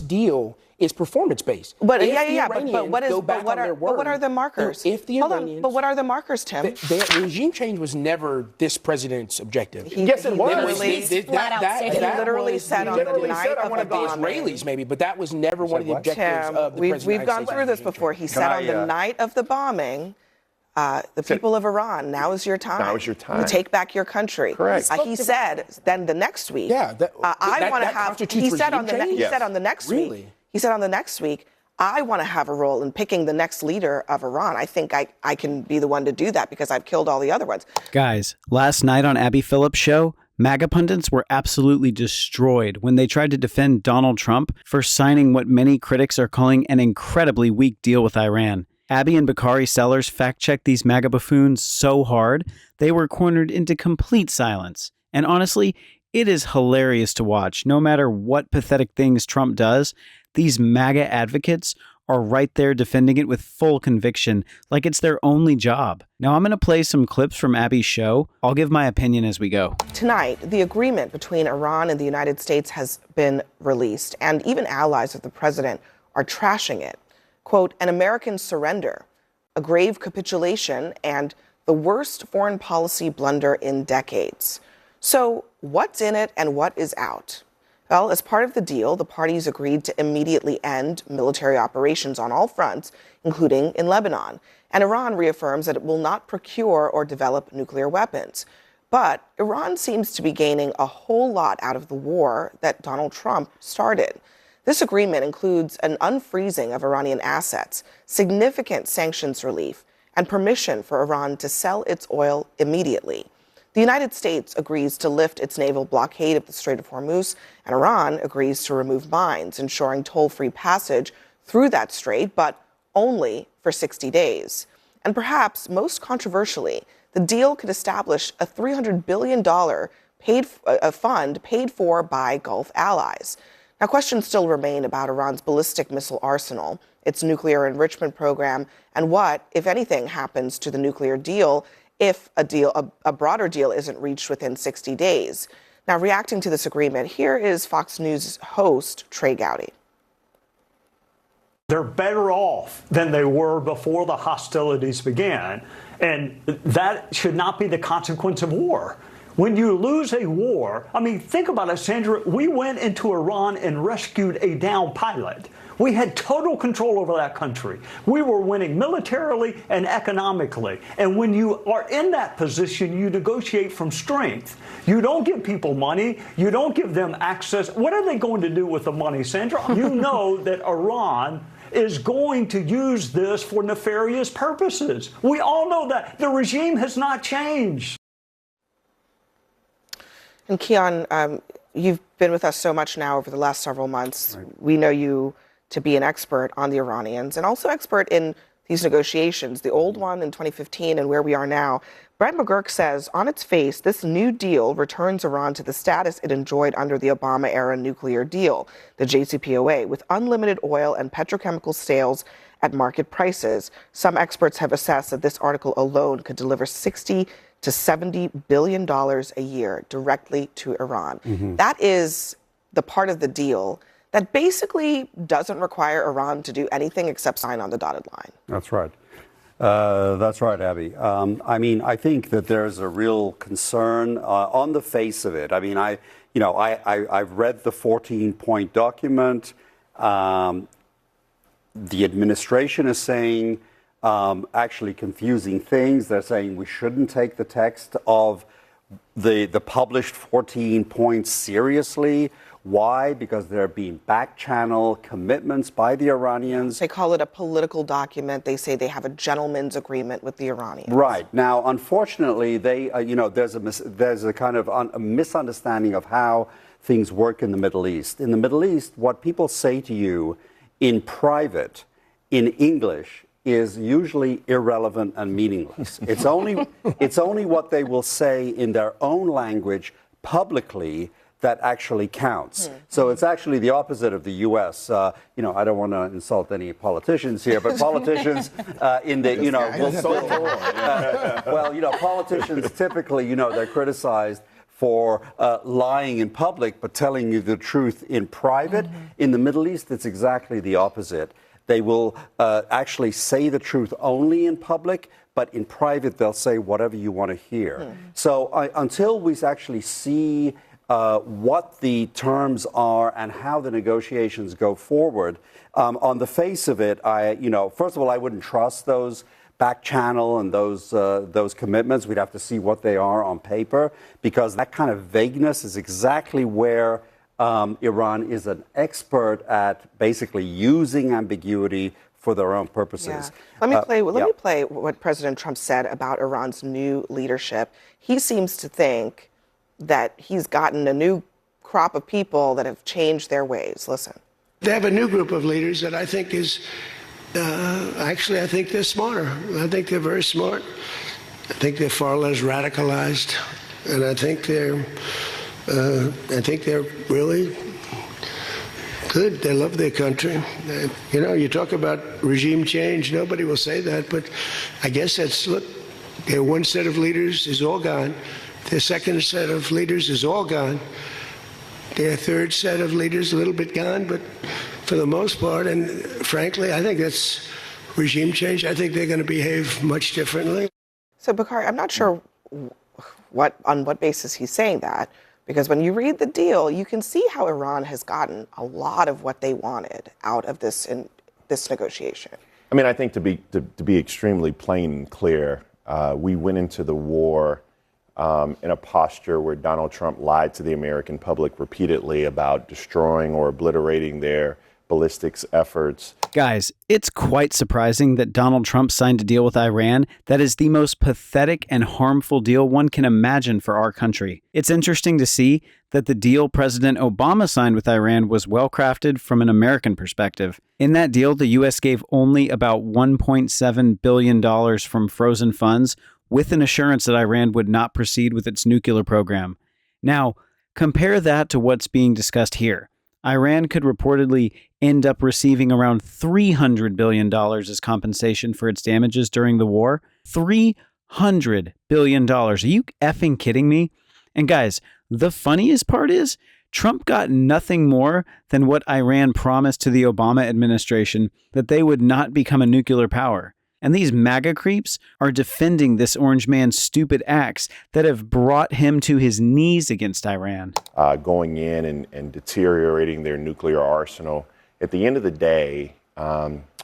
deal is performance-based. But If but what are the markers? If the Iranians, but what are the markers, Tim? The regime change was never this president's objective. Yes, it was. He literally said on the night of the Israelis, maybe, but that was never one of the objectives of the president. We've gone through this before. He said on the night of the bombing, the people of Iran, now is your time. Now is your time. You take back your country. Correct. He said then the next week. I want to have. He said on the next week. He said on the next week, I want to have a role in picking the next leader of Iran. I think I can be the one to do that because I've killed all the other ones. Guys, last night on Abby Phillip's show, MAGA pundits were absolutely destroyed when they tried to defend Donald Trump for signing what many critics are calling an incredibly weak deal with Iran. Abby and Bakari Sellers fact-checked these MAGA buffoons so hard, they were cornered into complete silence. And honestly, it is hilarious to watch. No matter what pathetic things Trump does, these MAGA advocates are right there defending it with full conviction, like it's their only job. Now I'm going to play some clips from Abby's show. I'll give my opinion as we go. Tonight, the agreement between Iran and the United States has been released, and even allies of the president are trashing it. Quote, an American surrender, a grave capitulation, and the worst foreign policy blunder in decades. So what's in it and what is out? Well, as part of the deal, the parties agreed to immediately end military operations on all fronts, including in Lebanon. And Iran reaffirms that it will not procure or develop nuclear weapons. But Iran seems to be gaining a whole lot out of the war that Donald Trump started. This agreement includes an unfreezing of Iranian assets, significant sanctions relief, and permission for Iran to sell its oil immediately. The United States agrees to lift its naval blockade of the Strait of Hormuz, and Iran agrees to remove mines, ensuring toll-free passage through that strait, but only for 60 days. And perhaps most controversially, the deal could establish a $300 billion fund paid for by Gulf allies. Now, questions still remain about Iran's ballistic missile arsenal, its nuclear enrichment program, and what, if anything, happens to the nuclear deal if a broader deal isn't reached within 60 days. Now, reacting to this agreement, here is Fox News host Trey Gowdy. They're better off than they were before the hostilities began, and that should not be the consequence of war. When you lose a war, I mean, think about it, Sandra. We went into Iran and rescued a downed pilot. We had total control over that country. We were winning militarily and economically. And when you are in that position, you negotiate from strength. You don't give people money. You don't give them access. What are they going to do with the money, Sandra? You know that Iran is going to use this for nefarious purposes. We all know that. The regime has not changed. And Keon, you've been with us so much now over the last several months. Right. We know you to be an expert on the Iranians and also expert in these negotiations, the old one in 2015 and where we are now. Brett McGurk says, on its face, this new deal returns Iran to the status it enjoyed under the Obama-era nuclear deal, the JCPOA, with unlimited oil and petrochemical sales at market prices. Some experts have assessed that this article alone could deliver $60 to $70 billion a year directly to Iran. Mm-hmm. That is the part of the deal that basically doesn't require Iran to do anything except sign on the dotted line. That's right. That's right, Abby. I mean, I think that there's a real concern on the face of it. I mean, I've read the 14-point document. The administration is saying actually confusing things. They're saying we shouldn't take the text of the published 14 points seriously. Why? Because there have been back-channel commitments by the Iranians. They call it a political document. They say they have a gentleman's agreement with the Iranians. Right. Now, unfortunately, there's a kind of a misunderstanding of how things work in the Middle East. In the Middle East, what people say to you in private, in English, is usually irrelevant and meaningless. It's only what they will say in their own language publicly that actually counts. So it's actually the opposite of the U.S. I don't want to insult any politicians here, but politicians politicians typically, they're criticized for lying in public but telling you the truth in private. In the Middle East, it's exactly the opposite. They will actually say the truth only in public, but in private, they'll say whatever you want to hear. So until we actually see what the terms are and how the negotiations go forward, on the face of it, first of all, I wouldn't trust those back channel and those commitments. We'd have to see what they are on paper, because that kind of vagueness is exactly where Iran is an expert at basically using ambiguity for their own purposes. Yeah. Let me play what President Trump said about Iran's new leadership. He seems to think that he's gotten a new crop of people that have changed their ways. Listen. They have a new group of leaders that I think is, actually, I think they're smarter. I think they're very smart. I think they're far less radicalized, and I think they're really good. They love their country. You talk about regime change. Nobody will say that, but I guess look, their one set of leaders is all gone. Their second set of leaders is all gone. Their third set of leaders a little bit gone, but for the most part, and frankly, I think that's regime change. I think they're going to behave much differently. So, Bakari, I'm not sure on what basis he's saying that, because when you read the deal, you can see how Iran has gotten a lot of what they wanted out of this negotiation. I mean, I think to be extremely plain and clear, we went into the war in a posture where Donald Trump lied to the American public repeatedly about destroying or obliterating their ballistics efforts. Guys, it's quite surprising that Donald Trump signed a deal with Iran that is the most pathetic and harmful deal one can imagine for our country. It's interesting to see that the deal President Obama signed with Iran was well crafted from an American perspective. In that deal, the U.S. gave only about $1.7 billion from frozen funds, with an assurance that Iran would not proceed with its nuclear program. Now, compare that to what's being discussed here. Iran could reportedly end up receiving around $300 billion as compensation for its damages during the war. $300 billion. Are you effing kidding me? And guys, the funniest part is Trump got nothing more than what Iran promised to the Obama administration, that they would not become a nuclear power. And these MAGA creeps are defending this orange man's stupid acts that have brought him to his knees against Iran. Going in and deteriorating their nuclear arsenal. At the end of the day,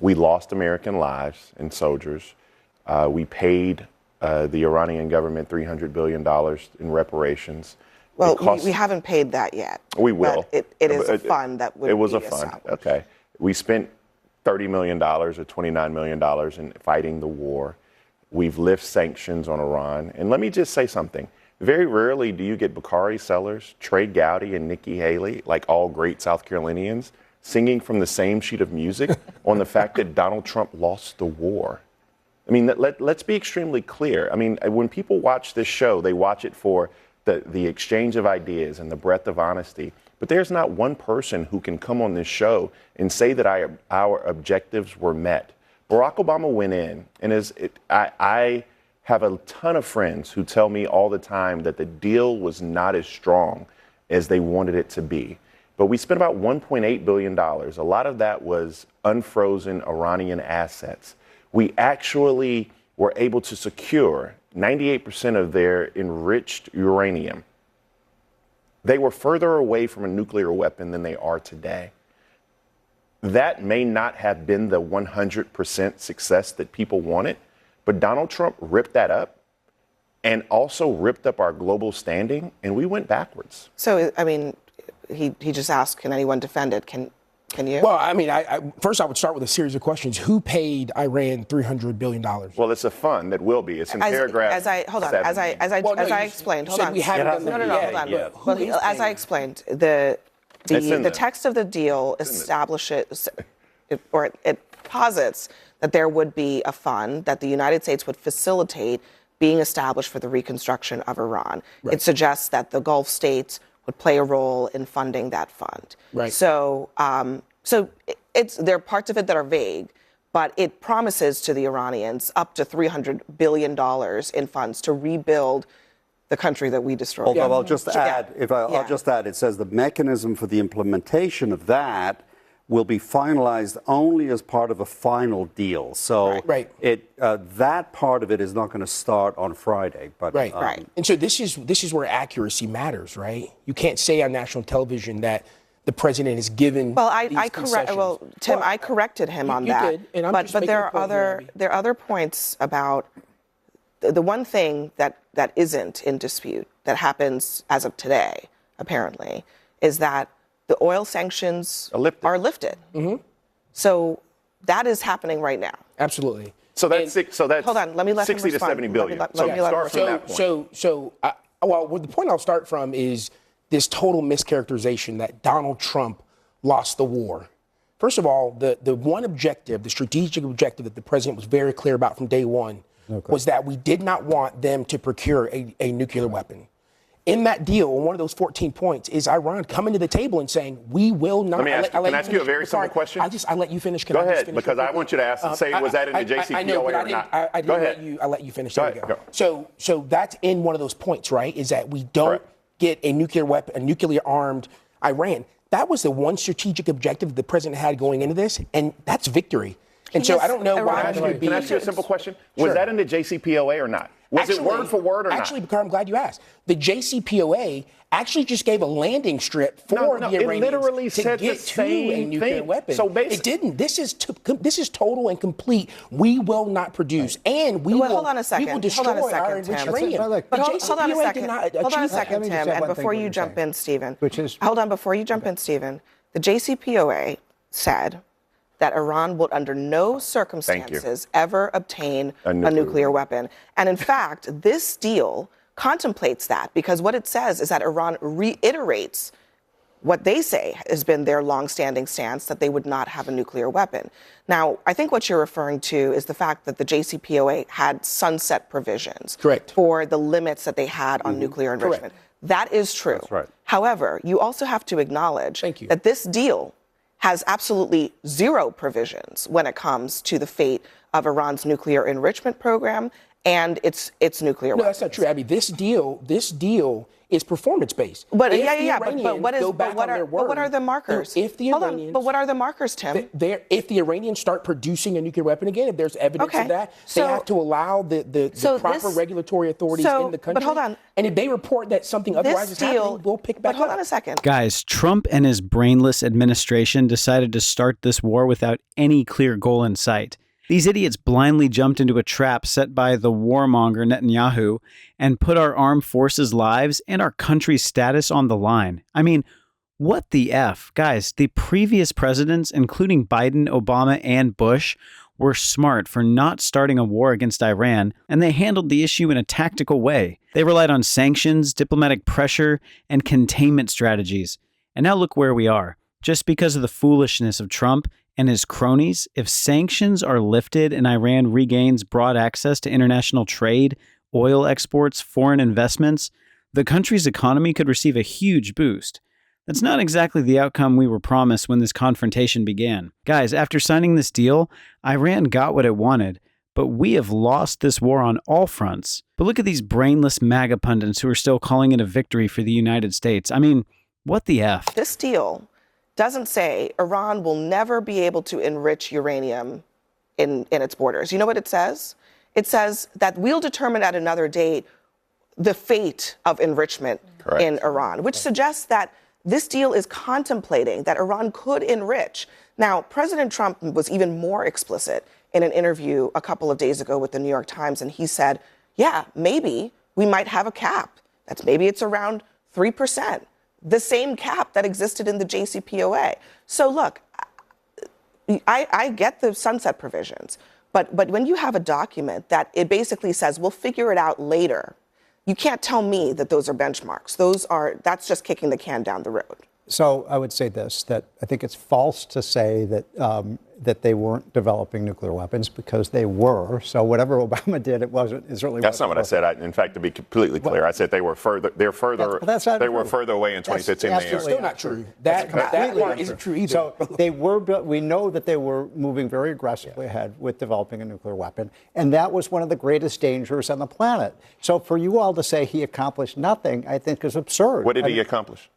we lost American lives and soldiers. We paid the Iranian government $300 billion in reparations. Well, we haven't paid that yet. We will. It is a fund that would be established. It was a fund. Okay. We spent $30 million or $29 million in fighting the war. We've lifted sanctions on Iran. And let me just say something. Very rarely do you get Bakari Sellers, Trey Gowdy, and Nikki Haley, like all great South Carolinians, singing from the same sheet of music on the fact that Donald Trump lost the war. I mean, let's be extremely clear. I mean, when people watch this show, they watch it for the exchange of ideas and the breadth of honesty. But there's not one person who can come on this show and say that our objectives were met. Barack Obama went in, and I have a ton of friends who tell me all the time that the deal was not as strong as they wanted it to be. But we spent about $1.8 billion. A lot of that was unfrozen Iranian assets. We actually were able to secure 98% of their enriched uranium. They were further away from a nuclear weapon than they are today. That may not have been the 100% success that people wanted, but Donald Trump ripped that up and also ripped up our global standing, and we went backwards. So, I mean, he just asked, can anyone defend it? Can you? Well, I mean, first I would start with a series of questions. Who paid Iran $300 billion? Well, it's a fund that will be. It's in paragraph As I explained, hold on. We haven't done that hold on. yet. Well, as I explained, the text of the deal establishes, it posits that there would be a fund that the United States would facilitate being established for the reconstruction of Iran. Right. It suggests that the Gulf states would play a role in funding that fund. Right. So there are parts of it that are vague, but it promises to the Iranians up to $300 billion in funds to rebuild the country that we destroyed. Although I'll just add, I'll just add, it says the mechanism for the implementation of that will be finalized only as part of a final deal. So that part of it is not going to start on Friday. But, right. And so this is where accuracy matters, right? You can't say on national television that the president is given. Well, Tim, I corrected him on that. Did, and I'm but there are other points about the one thing that isn't in dispute that happens as of today, apparently, is that the oil sanctions are lifted. Mm-hmm. So that is happening right now. Absolutely. So that's hold on. Let me let 60 him to 70 billion. Start from that point. The point I'll start from is this total mischaracterization that Donald Trump lost the war. First of all, the one objective, the strategic objective that the president was very clear about from day one was that we did not want them to procure a nuclear weapon. In that deal, one of those 14 points is Iran coming to the table and saying, we will not. Let me ask can I ask you a very simple question? I let you finish. Go ahead, because I want you to ask, say, was that in the JCPOA I know, but or not? I let you finish. There we go. So that's in one of those points, right, is that we don't get a nuclear weapon, a nuclear-armed Iran. That was the one strategic objective the president had going into this, and that's victory. And so I don't know why. Can I ask you a simple question? Was that in the JCPOA or not? Was it word for word or not? Actually, because I'm glad you asked. The JCPOA actually just gave a landing strip for the Iranians it literally to said get the to same a nuclear thing. weapon. So it didn't. This is total and complete. We will not produce, and we will. Hold on a second. We will destroy our enriched uranium. But hold on a second. Hold on a second, Tim. And before you jump in, Stephen. Hold on. Before you jump in, Stephen. The JCPOA said that Iran would under no circumstances ever obtain a nuclear weapon. And in fact, this deal contemplates that, because what it says is that Iran reiterates what they say has been their longstanding stance, that they would not have a nuclear weapon. Now, I think what you're referring to is the fact that the JCPOA had sunset provisions for the limits that they had on nuclear enrichment. That is true. That's right. However, you also have to acknowledge that this deal has absolutely zero provisions when it comes to the fate of Iran's nuclear enrichment program and its nuclear weapons. No, that's not true, Abby. This deal is performance-based. But but what are the markers? If the Iranians, but what are the markers, Tim? If the Iranians start producing a nuclear weapon again, if there's evidence of that, they have to allow the proper regulatory authorities in the country. But hold on. And if they report that something otherwise is happening, we'll pick back up. But hold on a second. Guys, Trump and his brainless administration decided to start this war without any clear goal in sight. These idiots blindly jumped into a trap set by the warmonger Netanyahu and put our armed forces' lives and our country's status on the line. I mean, what the F? Guys, the previous presidents, including Biden, Obama, and Bush, were smart for not starting a war against Iran, and they handled the issue in a tactical way. They relied on sanctions, diplomatic pressure, and containment strategies. And now look where we are. Just because of the foolishness of Trump and his cronies, if sanctions are lifted and Iran regains broad access to international trade, oil exports, foreign investments, the country's economy could receive a huge boost. That's not exactly the outcome we were promised when this confrontation began. Guys, after signing this deal, Iran got what it wanted, but we have lost this war on all fronts. But look at these brainless MAGA pundits who are still calling it a victory for the United States. I mean, what the F? This deal doesn't say Iran will never be able to enrich uranium in its borders. You know what it says? It says that we'll determine at another date the fate of enrichment in Iran, which suggests that this deal is contemplating that Iran could enrich. Now, President Trump was even more explicit in an interview a couple of days ago with the New York Times, and he said, yeah, maybe we might have a cap. Maybe it's around 3%. The same cap that existed in the JCPOA. So look, I get the sunset provisions, but when you have a document that it basically says, we'll figure it out later, you can't tell me that those are benchmarks. That's just kicking the can down the road. So I would say this, that I think it's false to say that that they weren't developing nuclear weapons because they were. So whatever Obama did, it certainly That's not what I said. In fact, to be completely clear, I said they were further. They were further away in 2015 than they are. That's still not true. That part isn't true either. So they were. We know that they were moving very aggressively ahead with developing a nuclear weapon, and that was one of the greatest dangers on the planet. So for you all to say he accomplished nothing, I think is absurd. What did he accomplish?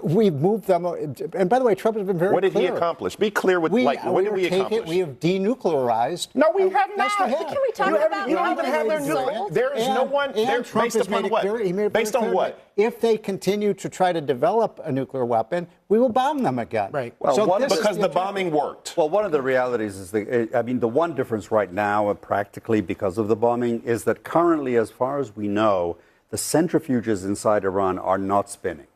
We've moved them, and by the way, Trump has been very clear. What did he accomplish? Be clear with, what did we accomplish? We have denuclearized. No, we have not. Can we talk about you don't even have their nuclear. There is no one. Based upon what? Based on what? If they continue to try to develop a nuclear weapon, we will bomb them again. Right. Well, so because the bombing worked. Well, one of the realities is the one difference right now, practically because of the bombing, is that currently, as far as we know, the centrifuges inside Iran are not spinning.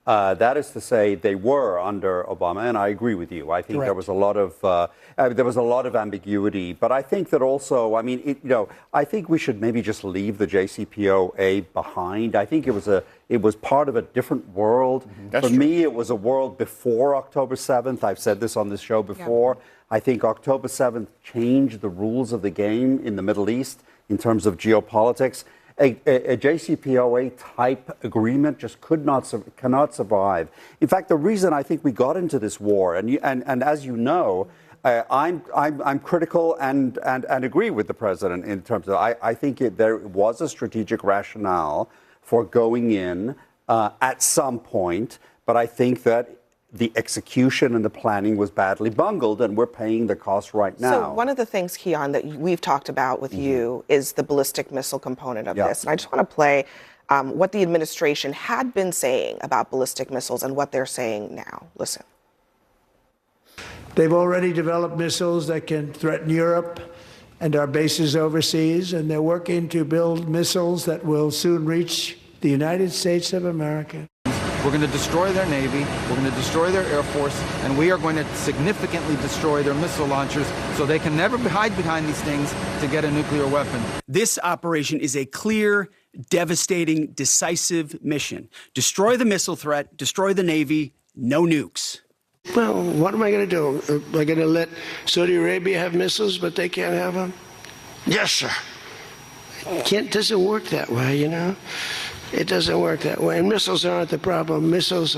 That is to say, they were under Obama, and I agree with you. I think there was a lot of ambiguity, but I think that also, I mean, I think we should maybe just leave the JCPOA behind. I think it was part of a different world. For me, it was a world before October 7th. I've said this on this show before. I think October 7th changed the rules of the game in the Middle East in terms of geopolitics. A JCPOA type agreement just cannot survive. In fact, the reason I think we got into this war, and as you know, I'm critical and agree with the president in terms of I think there was a strategic rationale for going in at some point, but I think that the execution and the planning was badly bungled, and we're paying the cost right now. So one of the things, Keon, that we've talked about with you is the ballistic missile component of this. And I just want to play what the administration had been saying about ballistic missiles and what they're saying now. Listen. They've already developed missiles that can threaten Europe and our bases overseas, and they're working to build missiles that will soon reach the United States of America. We're going to destroy their Navy, we're going to destroy their Air Force, and we are going to significantly destroy their missile launchers so they can never hide behind these things to get a nuclear weapon. This operation is a clear, devastating, decisive mission. Destroy the missile threat, destroy the Navy, no nukes. Well, what am I going to do? Am I going to let Saudi Arabia have missiles, but they can't have them? Yes, sir. It doesn't work that way, you know? It doesn't work that way. And missiles aren't the problem. Missiles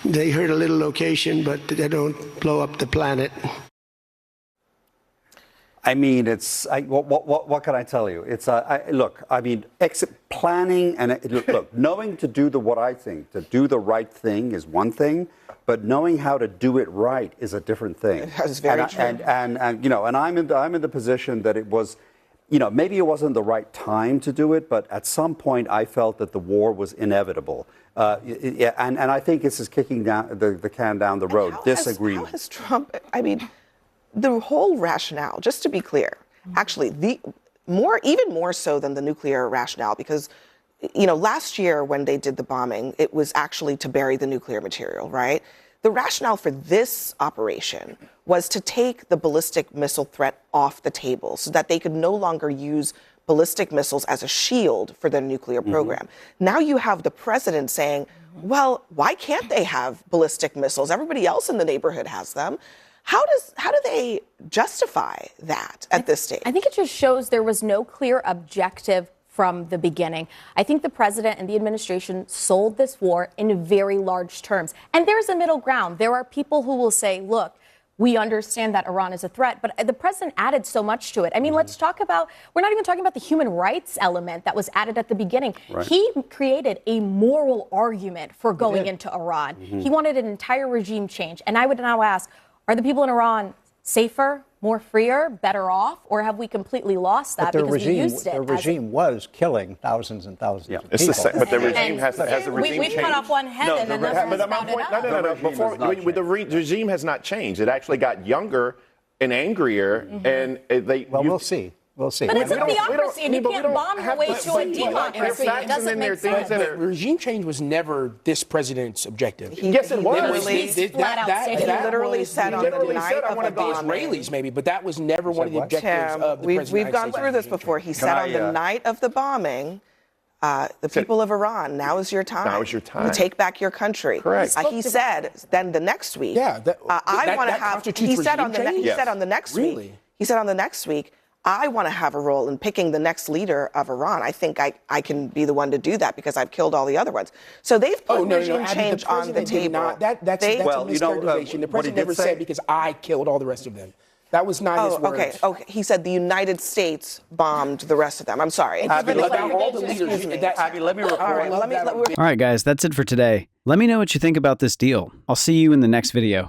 they hurt a little location, but they don't blow up the planet. I mean, what can I tell you? It's look. I mean, planning and look, knowing to do to do the right thing is one thing, but knowing how to do it right is a different thing. That's very true. And I'm in the position that it was. Maybe it wasn't the right time to do it, but at some point I felt that the war was inevitable. And I think this is kicking down the can down the road, this agreement. How has Trump, I mean, the whole rationale, just to be clear, actually, even more so than the nuclear rationale, because, last year when they did the bombing, it was actually to bury the nuclear material, right? The rationale for this operation was to take the ballistic missile threat off the table so that they could no longer use ballistic missiles as a shield for their nuclear program. Now you have the president saying, well, why can't they have ballistic missiles? Everybody else in the neighborhood has them. How do they justify that at this stage? I think it just shows there was no clear objective from the beginning. I think the president and the administration sold this war in very large terms. And there's a middle ground. There are people who will say, look, we understand that Iran is a threat, but the president added so much to it. I mean, let's talk about, we're not even talking about the human rights element that was added at the beginning. Right. He created a moral argument for going into Iran. He wanted an entire regime change. And I would now ask, are the people in Iran safer, more freer, better off, or have we completely lost that because we used it? The regime was killing thousands and thousands of people. But the regime has a regime change. We cut off one head and another my point. No. The regime has not changed. It actually got younger and angrier, and we'll see. We'll see. But it's a theocracy, and you can't bomb your way to a democracy. It doesn't make sense. Regime change was never this president's objective. Yes, it was. He literally said on the night of the bombing. Israelis, maybe, but that was never one of the objectives of the president. We've gone through this before. He said on the night of the bombing, the people of Iran, now is your time. Now is your time. You take back your country. Correct. He said then the next week. Yeah, I want to that have. constitutes He said on the regime change? he said on the next Really? week. He said on the next week. I want to have a role in picking the next leader of Iran. I think I can be the one to do that because I've killed all the other ones. So they've put regime change on the table. That's a mischaracterization. The president never said because I killed all the rest of them. That was not his words. Okay. He said the United States bombed the rest of them. I'm sorry. Abby, let me All right, All right, guys, that's it for today. Let me know what you think about this deal. I'll see you in the next video.